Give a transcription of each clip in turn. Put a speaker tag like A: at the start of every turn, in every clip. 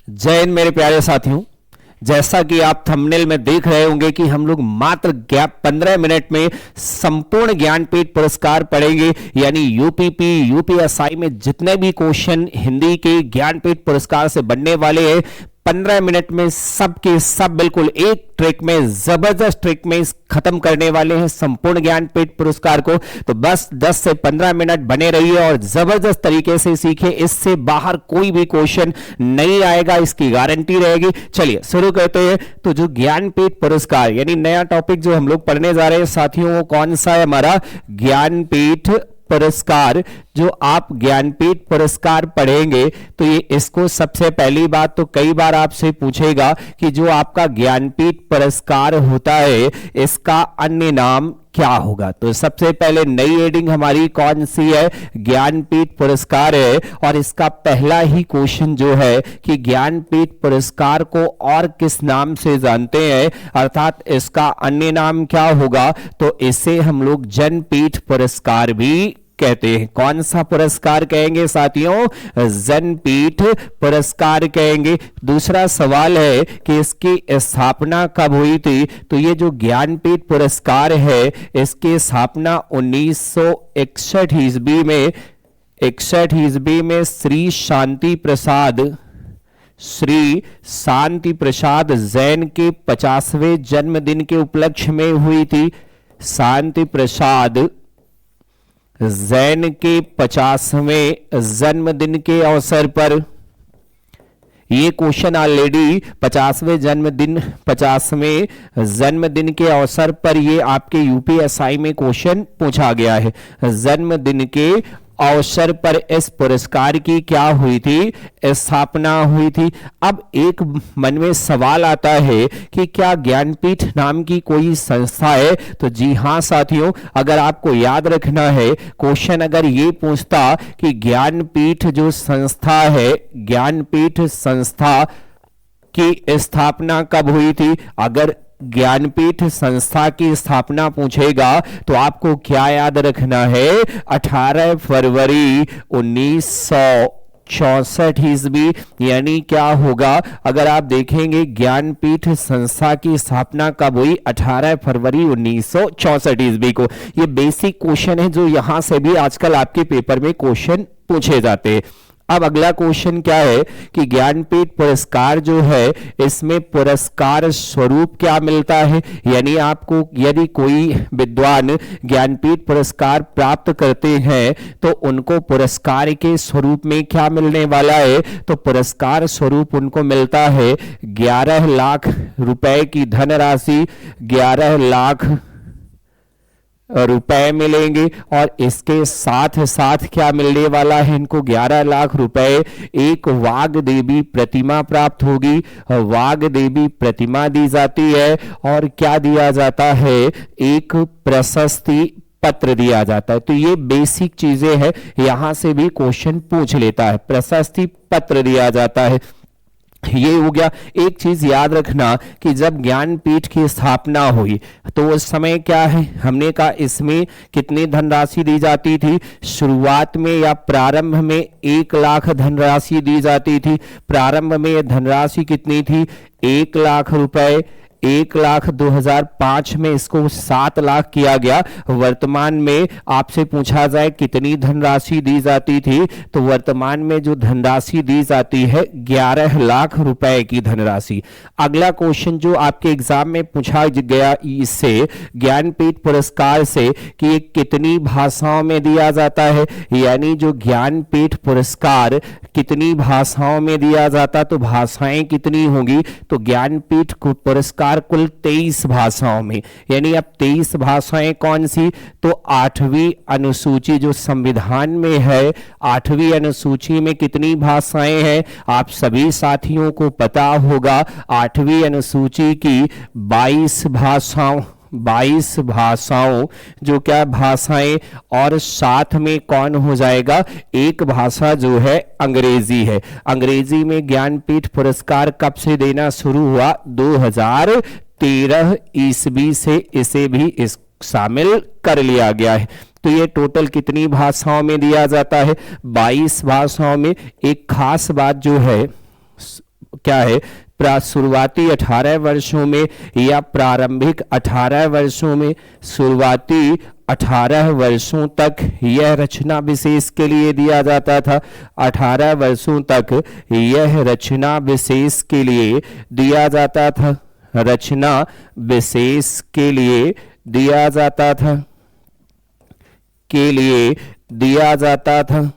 A: जय हिंद मेरे प्यारे साथियों। जैसा कि आप थंबनेल में देख रहे होंगे कि हम लोग मात्र 15 मिनट में संपूर्ण ज्ञानपीठ पुरस्कार पढ़ेंगे, यानी यूपीपी यूपीएसआई में जितने भी क्वेश्चन हिंदी के ज्ञानपीठ पुरस्कार से बनने वाले हैं 15 मिनट में सब के सब बिल्कुल एक ट्रिक में, जबरदस्त ट्रिक में खत्म करने वाले हैं संपूर्ण ज्ञानपीठ पुरस्कार को। तो बस 10 से 15 मिनट बने रहिए और जबरदस्त तरीके से सीखिए। इससे बाहर कोई भी क्वेश्चन नहीं आएगा, इसकी गारंटी रहेगी। चलिए शुरू करते हैं। तो जो ज्ञानपीठ पुरस्कार यानी नया टॉपिक जो हम लोग पढ़ने जा रहे हैं साथियों, वो कौन सा है? हमारा ज्ञानपीठ पुरस्कार। जो आप ज्ञानपीठ पुरस्कार पढ़ेंगे तो ये इसको सबसे पहली बात तो कई बार आपसे पूछेगा कि जो आपका ज्ञानपीठ पुरस्कार होता है इसका अन्य नाम क्या होगा। तो सबसे पहले नई हेडिंग हमारी कौन सी है? ज्ञानपीठ पुरस्कार है। और इसका पहला ही क्वेश्चन जो है कि ज्ञानपीठ पुरस्कार को और किस नाम से जानते हैं, अर्थात इसका अन्य नाम क्या होगा? तो इसे हम लोग जनपीठ पुरस्कार भी कहते हैं। कौन सा पुरस्कार कहेंगे साथियों? जनपीठ पुरस्कार कहेंगे। दूसरा सवाल है कि इसकी स्थापना कब हुई थी? तो ये जो ज्ञानपीठ पुरस्कार है इसकी स्थापना 1961 ईस्वी में श्री शांति प्रसाद जैन के 50वें जन्मदिन के उपलक्ष्य में हुई थी। शांति प्रसाद जैन के 50वें जन्मदिन के अवसर पर ये क्वेश्चन ऑलरेडी 50वें जन्मदिन के अवसर पर ये आपके यूपीएसआई में क्वेश्चन पूछा गया है। जन्मदिन के अवसर पर इस पुरस्कार की क्या हुई थी? स्थापना हुई थी। अब एक मन में सवाल आता है कि क्या ज्ञानपीठ नाम की कोई संस्था है? तो जी हां साथियों, अगर आपको याद रखना है क्वेश्चन अगर ये पूछता कि ज्ञानपीठ जो संस्था है, ज्ञानपीठ संस्था की स्थापना कब हुई थी, अगर ज्ञानपीठ संस्था की स्थापना पूछेगा तो आपको क्या याद रखना है? 18 फरवरी 1964 ईस्वी। यानी क्या होगा? अगर आप देखेंगे ज्ञानपीठ संस्था की स्थापना कब हुई? 18 फरवरी 1964 ईस्वी को। ये बेसिक क्वेश्चन है जो यहां से भी आजकल आपके पेपर में क्वेश्चन पूछे जाते हैं। अब अगला क्वेश्चन क्या है कि ज्ञानपीठ पुरस्कार जो है इसमें पुरस्कार स्वरूप क्या मिलता है? यानी आपको यदि कोई विद्वान ज्ञानपीठ पुरस्कार प्राप्त करते हैं तो उनको पुरस्कार के स्वरूप में क्या मिलने वाला है? तो पुरस्कार स्वरूप उनको मिलता है 11 लाख रुपए की धनराशि, 11 लाख रुपए मिलेंगे। और इसके साथ साथ क्या मिलने वाला है इनको? 11 लाख रुपए। एक वाग देवी प्रतिमा प्राप्त होगी, वाग देवी प्रतिमा दी जाती है। और क्या दिया जाता है? एक प्रशस्ति पत्र दिया जाता है। तो ये बेसिक चीजें हैं, यहां से भी क्वेश्चन पूछ लेता है। प्रशस्ति पत्र दिया जाता है, ये हो गया। एक चीज याद रखना कि जब ज्ञानपीठ की स्थापना हुई तो उस समय क्या है, हमने कहा इसमें कितनी धनराशि दी जाती थी? शुरुआत में या प्रारंभ में 1 लाख धनराशि दी जाती थी। प्रारंभ में यह धनराशि कितनी थी? 1 लाख रुपए। 1 लाख 2005 में इसको 7 लाख किया गया। वर्तमान में आपसे पूछा जाए कितनी धनराशि दी जाती थी, तो वर्तमान में जो धनराशि दी जाती है 11 लाख रुपए की धनराशि। अगला क्वेश्चन जो आपके एग्जाम में पूछा गया इससे ज्ञानपीठ पुरस्कार से कि ये कितनी भाषाओं में दिया जाता है, यानी जो ज्ञानपीठ पुरस्कार कितनी भाषाओं में दिया जाता, तो भाषाएं कितनी होंगी? तो ज्ञानपीठ पुरस्कार कुल 23 भाषाओं में। यानी अब 23 भाषाएं कौन सी? तो 8वीं अनुसूची जो संविधान में है, 8वीं अनुसूची में कितनी भाषाएं हैं? आप सभी साथियों को पता होगा 8वीं अनुसूची की 22 भाषाओं जो क्या भाषाएं, और साथ में कौन हो जाएगा? एक भाषा जो है अंग्रेजी है। अंग्रेजी में ज्ञानपीठ पुरस्कार कब से देना शुरू हुआ? 2013 ईस्वी से इसे भी इस शामिल कर लिया गया है। तो ये टोटल कितनी भाषाओं में दिया जाता है? 22 भाषाओं में। एक खास बात जो है क्या है, शुरुआती 18 वर्षों में या प्रारंभिक 18 वर्षों में, शुरुआती 18 वर्षों तक यह रचना विशेष के लिए दिया जाता था। 18 वर्षों तक यह रचना विशेष के लिए दिया जाता था, रचना विशेष के लिए दिया जाता था, के लिए दिया जाता था।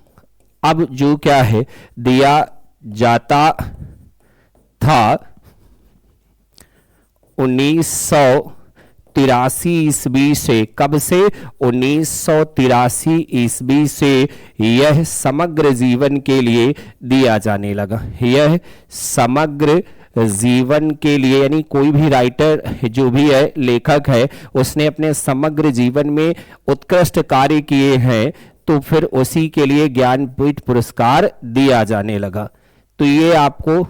A: अब जो क्या है दिया जाता था 1983 ईस्वी से, कब से, 1983 ईस्वी से यह समग्र जीवन के लिए दिया जाने लगा। यह समग्र जीवन के लिए, यानी कोई भी राइटर जो भी है, लेखक है, उसने अपने समग्र जीवन में उत्कृष्ट कार्य किए हैं तो फिर उसी के लिए ज्ञानपीठ पुरस्कार दिया जाने लगा। तो ये आपको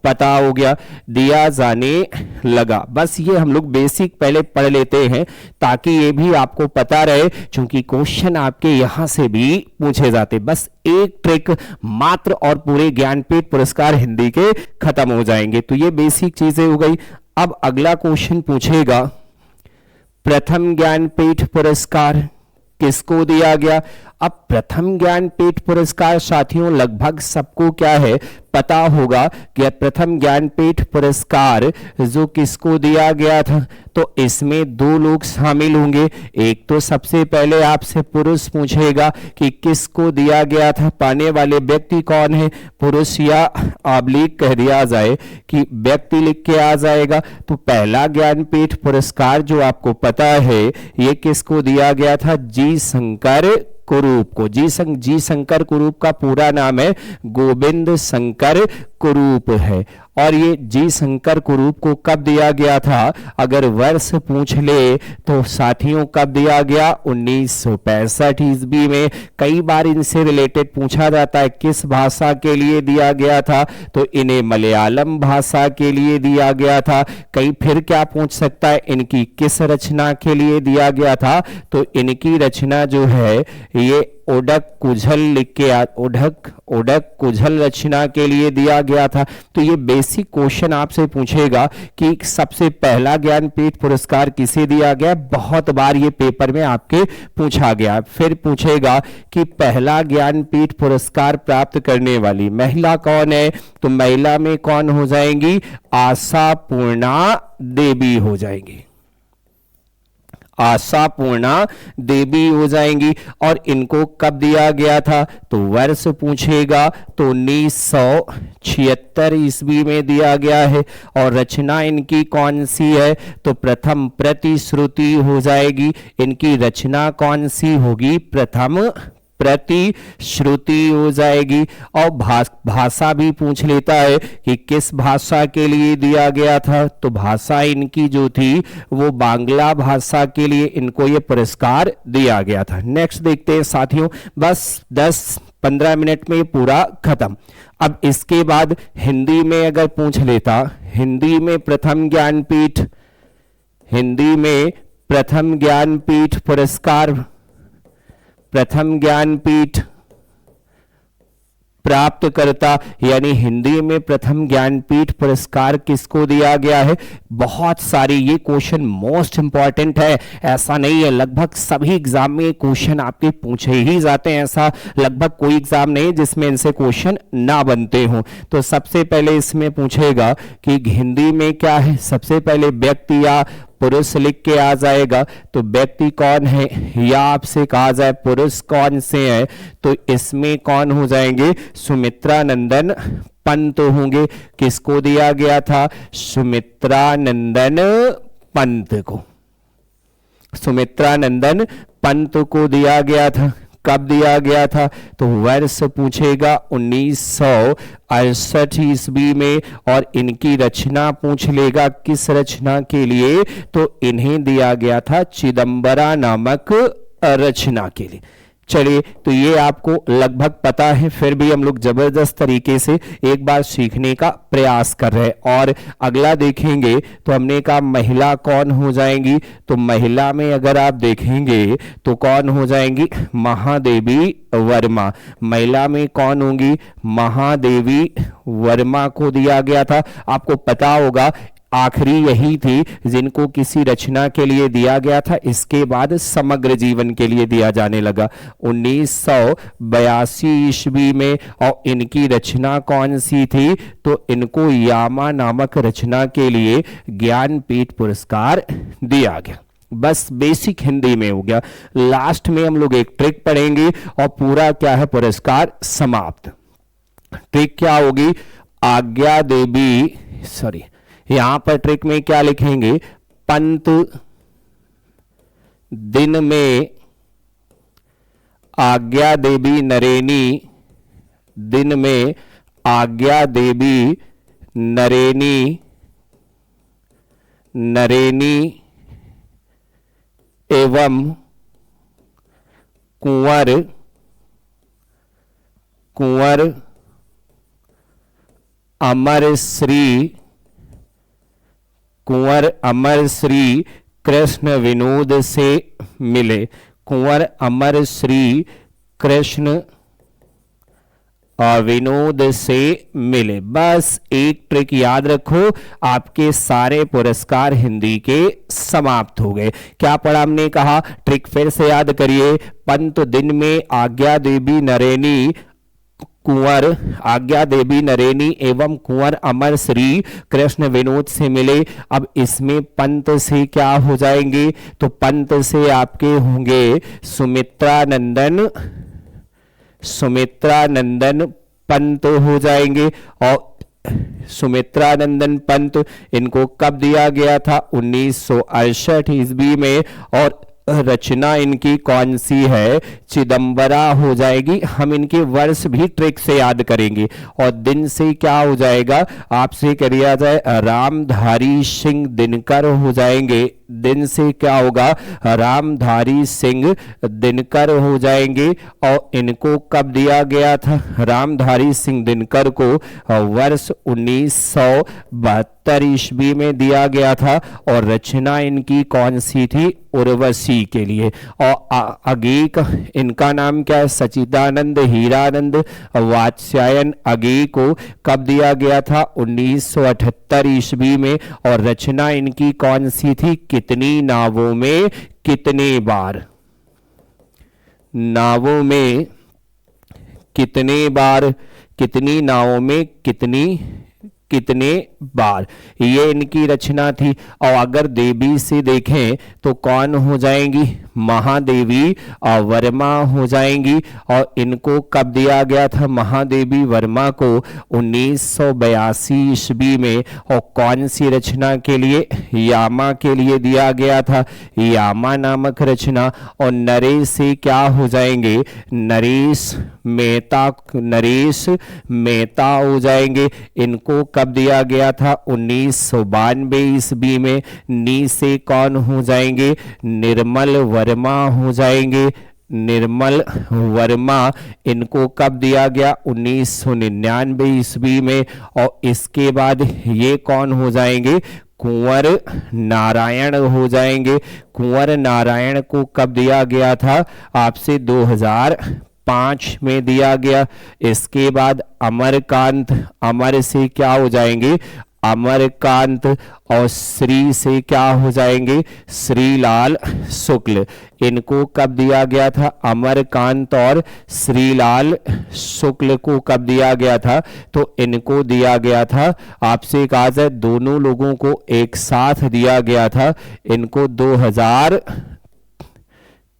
A: पता हो गया, दिया जाने लगा। बस ये हम लोग बेसिक पहले पढ़ लेते हैं ताकि ये भी आपको पता रहे, क्योंकि क्वेश्चन आपके यहां से भी पूछे जाते। बस एक ट्रिक मात्र और पूरे ज्ञानपीठ पुरस्कार हिंदी के खत्म हो जाएंगे। तो ये बेसिक चीजें हो गई। अब अगला क्वेश्चन पूछेगा, प्रथम ज्ञानपीठ पुरस्कार किसको दिया गया। अब प्रथम ज्ञानपीठ पुरस्कार साथियों लगभग सबको क्या है पता होगा कि प्रथम ज्ञानपीठ पुरस्कार जो किसको दिया गया था, तो इसमें दो लोग शामिल होंगे। एक तो सबसे पहले आपसे पुरुष पूछेगा कि किसको दिया गया था, पाने वाले व्यक्ति कौन है, पुरुष या ऑब्लिक कह दिया जाए कि व्यक्ति लिख के आ जाएगा। तो पहला ज्ञानपीठ पुरस्कार जो आपको पता है ये किसको दिया गया था, जी शंकर कुरूप को। जी शंकर कुरूप का पूरा नाम है गोविंद शंकर कुरूप है। और ये जी शंकर कुरूप को कब दिया गया था, अगर वर्ष पूछ ले तो साथियों कब दिया गया, 1965 ईस्वी में। कई बार इनसे रिलेटेड पूछा जाता है किस भाषा के लिए दिया गया था, तो इन्हें मलयालम भाषा के लिए दिया गया था। कई फिर क्या पूछ सकता है, इनकी किस रचना के लिए दिया गया था, तो इनकी रचना जो है ये ओडक कुझल लिख के ओडक कुझल रचना के लिए दिया गया था। तो ये बेसिक क्वेश्चन आपसे पूछेगा कि सबसे पहला ज्ञानपीठ पुरस्कार किसे दिया गया। बहुत बार ये पेपर में आपके पूछा गया। फिर पूछेगा कि पहला ज्ञानपीठ पुरस्कार प्राप्त करने वाली महिला कौन है, तो महिला में कौन हो जाएंगी, आशापूर्णा देवी हो जाएंगी, आशापूर्णा देवी हो जाएंगी। और इनको कब दिया गया था, तो वर्ष पूछेगा तो 1976 ईस्वी में दिया गया है। और रचना इनकी कौन सी है, तो प्रथम प्रतिश्रुति हो जाएगी। इनकी रचना कौन सी होगी, प्रथम प्रतिश्रुति हो जाएगी। और भाषा भी पूछ लेता है कि किस भाषा के लिए दिया गया था, तो भाषा इनकी जो थी वो बांग्ला भाषा के लिए इनको ये पुरस्कार दिया गया था। नेक्स्ट देखते हैं साथियों, बस 10-15 मिनट में पूरा खत्म। अब इसके बाद हिंदी में अगर पूछ लेता, हिंदी में प्रथम ज्ञानपीठ पुरस्कार, प्रथम ज्ञानपीठ प्राप्तकर्ता, यानी हिंदी में प्रथम ज्ञानपीठ पुरस्कार किसको दिया गया है। बहुत सारी, ये क्वेश्चन मोस्ट इंपॉर्टेंट है, ऐसा नहीं है, लगभग सभी एग्जाम में क्वेश्चन आपके पूछे ही जाते हैं। ऐसा लगभग कोई एग्जाम नहीं जिसमें इनसे क्वेश्चन ना बनते हों। तो सबसे पहले इसमें पूछेगा कि हिंदी में क्या है, सबसे पहले व्यक्ति या पुरुष लिख के आ जाएगा। तो व्यक्ति कौन है, या आपसे कहा जाए पुरुष कौन से हैं, तो इसमें कौन हो जाएंगे, सुमित्रा नंदन पंत होंगे। किसको दिया गया था, सुमित्रा नंदन पंत को, सुमित्रा नंदन पंत को दिया गया था। कब दिया गया था, तो वर्ष पूछेगा 1968 ईस्वी में। और इनकी रचना पूछ लेगा किस रचना के लिए, तो इन्हें दिया गया था चिदंबरा नामक रचना के लिए। चलिए, तो ये आपको लगभग पता है, फिर भी हम लोग जबरदस्त तरीके से एक बार सीखने का प्रयास कर रहे हैं। और अगला देखेंगे तो हमने कहा महिला कौन हो जाएंगी, तो महिला में अगर आप देखेंगे तो कौन हो जाएंगी, महादेवी वर्मा। महिला में कौन होंगी, महादेवी वर्मा को दिया गया था। आपको पता होगा आखिरी यही थी जिनको किसी रचना के लिए दिया गया था, इसके बाद समग्र जीवन के लिए दिया जाने लगा 1982 ईस्वी में। और इनकी रचना कौन सी थी, तो इनको यामा नामक रचना के लिए ज्ञानपीठ पुरस्कार दिया गया। बस बेसिक हिंदी में हो गया। लास्ट में हम लोग एक ट्रिक पढ़ेंगे और पूरा क्या है, पुरस्कार समाप्त। ट्रिक क्या होगी, आज्ञा देवी, सॉरी यहां पर ट्रिक में क्या लिखेंगे, पंत दिन में आज्ञा देवी नरेनी, दिन में आज्ञा देवी नरेनी, नरेनी एवं कुंवर, कुंवर अमर श्री, कुंवर अमर श्री कृष्ण विनोद से मिले। कुंवर अमर श्री कृष्ण विनोद से मिले। बस एक ट्रिक याद रखो, आपके सारे पुरस्कार हिंदी के समाप्त हो गए। क्या पढ़ा हमने कहा, ट्रिक फिर से याद करिए। पंत दिन में आज्ञा देवी नरेनी, कुंवर आज्ञा देवी नरेनी एवं कुंवर अमर श्री कृष्ण विनोद से मिले। अब इसमें पंत से क्या हो जाएंगे, तो पंत से आपके होंगे सुमित्रा नंदन, सुमित्रा नंदन पंत हो जाएंगे। और सुमित्रा नंदन पंत इनको कब दिया गया था, 1968 ईस्वी में। और रचना इनकी कौन सी है, चिदंबरा हो जाएगी। हम इनके वर्ष भी ट्रिक से याद करेंगे। और दिन से क्या हो जाएगा, आपसे करिया जाए रामधारी सिंह दिनकर हो जाएंगे। दिन से क्या होगा, रामधारी सिंह दिनकर हो जाएंगे। और इनको कब दिया गया था, रामधारी सिंह दिनकर को वर्ष 1972 ईस्वी में दिया गया था। और रचना इनकी कौन सी थी, उर्वशी के लिए। और अगेक इनका नाम क्या है, सचिदानंद हीरानंद वात्स्यायन अगे को कब दिया गया था, 1978 ईस्वी में। और रचना इनकी कौन सी थी, कितनी नावों में कितने बार, नावों में कितने बार, कितनी नावों में कितनी कितने बार, ये इनकी रचना थी। और अगर देवी से देखें तो कौन हो जाएंगी, महादेवी वर्मा हो जाएंगी। और इनको कब दिया गया था, महादेवी वर्मा को 1982 ईस्वी में। और कौन सी रचना के लिए, यामा के लिए दिया गया था, यामा नामक रचना। और नरेश से क्या हो जाएंगे, नरेश मेहता, नरेश मेहता हो जाएंगे। इनको कब दिया गया था, 1992 ईस्वी में। नी से कौन हो जाएंगे, निर्मल वर्मा हो जाएंगे, निर्मल वर्मा। इनको कब दिया गया, 1999 ईस्वी में। और इसके बाद ये कौन हो जाएंगे, कुंवर नारायण हो जाएंगे। कुंवर नारायण को कब दिया गया था, आपसे 2005 में दिया गया। इसके बाद अमरकांत, अमर से क्या हो जाएंगे, अमरकांत। और श्री से क्या हो जाएंगे, श्रीलाल शुक्ल। इनको कब दिया गया था, अमरकांत और श्रीलाल शुक्ल को कब दिया गया था, तो इनको दिया गया था, आपसे कहा जाए दोनों लोगों को एक साथ दिया गया था। इनको 2000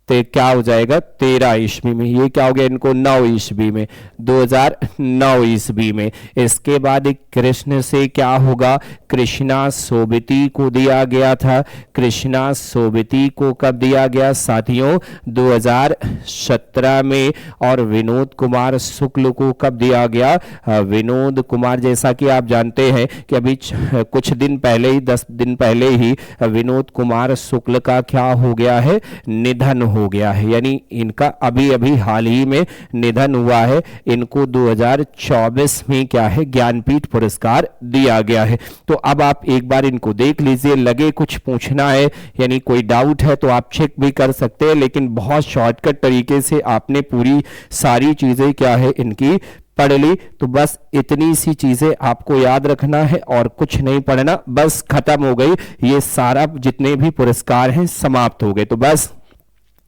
A: क्या हो जाएगा, 13 ईस्वी में। ये क्या हो गया, इनको 9 ईस्वी में, 2009 ईस्वी में। इसके बाद कृष्ण से क्या होगा, कृष्णा सोबती को दिया गया था। कृष्णा सोबती को कब दिया गया साथियों, 2017 में। और विनोद कुमार शुक्ल को कब दिया गया, विनोद कुमार, जैसा कि आप जानते हैं कि अभी कुछ दिन पहले ही, 10 दिन पहले ही विनोद कुमार शुक्ल का क्या हो गया है, निधन हो हो गया है, यानी इनका अभी अभी हाल ही में निधन हुआ है। इनको 2024 में क्या है ज्ञानपीठ पुरस्कार दिया गया है। तो अब आप एक बार इनको देख लीजिए, लगे कुछ पूछना है यानी कोई डाउट है तो आप चेक भी कर सकते हैं, लेकिन बहुत शॉर्टकट तरीके से आपने पूरी सारी चीजें क्या है इनकी पढ़ ली। तो बस इतनी सी चीजें आपको याद रखना है और कुछ नहीं पढ़ना, बस खत्म हो गई, ये सारा जितने भी पुरस्कार हैं समाप्त हो गए। तो बस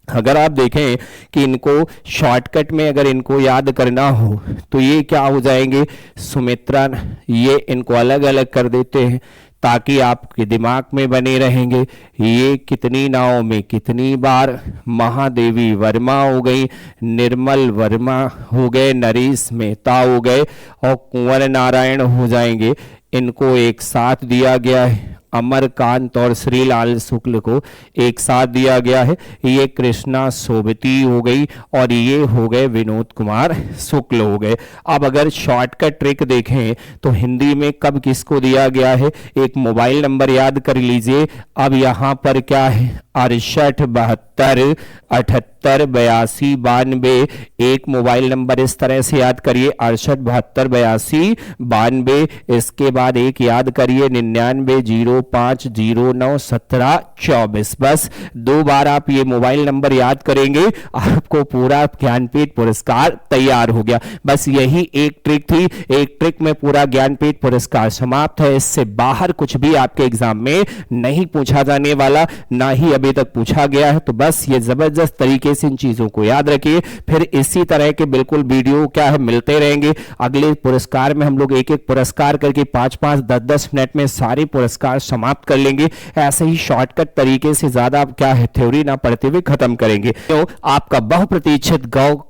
A: अगर आप देखें कि इनको शॉर्टकट में अगर इनको याद करना हो तो ये क्या हो जाएंगे, सुमित्रा, ये इनको अलग अलग कर देते हैं ताकि आपके दिमाग में बने रहेंगे। ये कितनी नाव में कितनी बार, महादेवी वर्मा हो गई, निर्मल वर्मा हो गए, नरेश मेहता हो गए और कुंवर नारायण हो जाएंगे। इनको एक साथ दिया गया है, अमरकांत और श्रीलाल शुक्ल को एक साथ दिया गया है। ये कृष्णा सोबती हो गई और ये हो गए विनोद कुमार शुक्ल हो गए। अब अगर शॉर्टकट ट्रिक देखें तो हिंदी में कब किसको दिया गया है, एक मोबाइल नंबर याद कर लीजिए। अब यहाँ पर क्या है 68 72 78 82 92, एक मोबाइल नंबर इस तरह से याद करिए 68 72 82 92। इसके बाद एक याद करिए 99 05 09 17 24। बस 2 बार आप ये मोबाइल नंबर याद करेंगे, आपको पूरा ज्ञानपीठ पुरस्कार तैयार हो गया। बस यही एक ट्रिक थी, एक ट्रिक में पूरा ज्ञानपीठ पुरस्कार समाप्त है। इससे बाहर कुछ भी आपके एग्जाम में नहीं पूछा जाने वाला, ना ही अभी तक पूछा गया है। तो बस ये जबरदस्त तरीके से इन चीजों को याद रखिए, फिर इसी तरह के बिल्कुल वीडियो क्या है मिलते रहेंगे। अगले पुरस्कार में हम लोग एक एक पुरस्कार करके 5-5 10-10 मिनट में सारे पुरस्कार समाप्त कर लेंगे। ऐसे ही शॉर्टकट तरीके से ज्यादा आप क्या है थ्योरी ना पढ़ते हुए खत्म करेंगे। तो आपका बहुप्रतीक्षित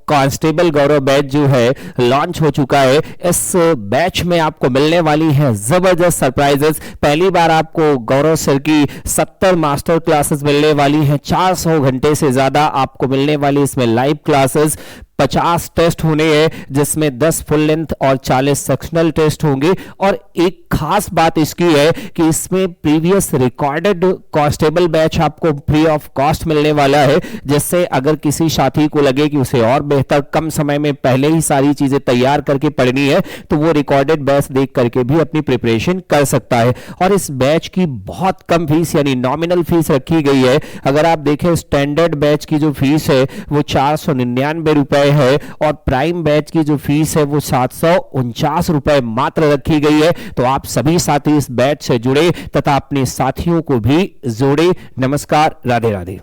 A: कांस्टेबल गौरव बैच जो है लॉन्च हो चुका है। इस बैच में आपको मिलने वाली है जबरदस्त सरप्राइजेस। पहली बार आपको गौरव सर की 70 मास्टर क्लासेस मिलने वाली हैं, 400 घंटे से ज्यादा आपको मिलने वाली इसमें लाइव क्लासेस। 50 टेस्ट होने हैं जिसमें 10 फुल लेंथ और 40 सेक्शनल टेस्ट होंगे। और एक खास बात इसकी है कि इसमें प्रीवियस रिकॉर्डेड कांस्टेबल बैच आपको फ्री ऑफ कॉस्ट मिलने वाला है, जिससे अगर किसी साथी को लगे कि उसे और बेहतर कम समय में पहले ही सारी चीजें तैयार करके पढ़नी है तो वो रिकॉर्डेड बैच देख करके भी अपनी प्रिपरेशन कर सकता है। और इस बैच की बहुत कम फीस यानी नॉमिनल फीस रखी गई है। अगर आप देखें स्टैंडर्ड बैच की जो फीस है वो 499 रुपए है और प्राइम बैच की जो फीस है वो 749 रुपए मात्र रखी गई है। तो आप सभी साथी इस बैच से जुड़े तथा अपने साथियों को भी जोड़े। नमस्कार, राधे राधे।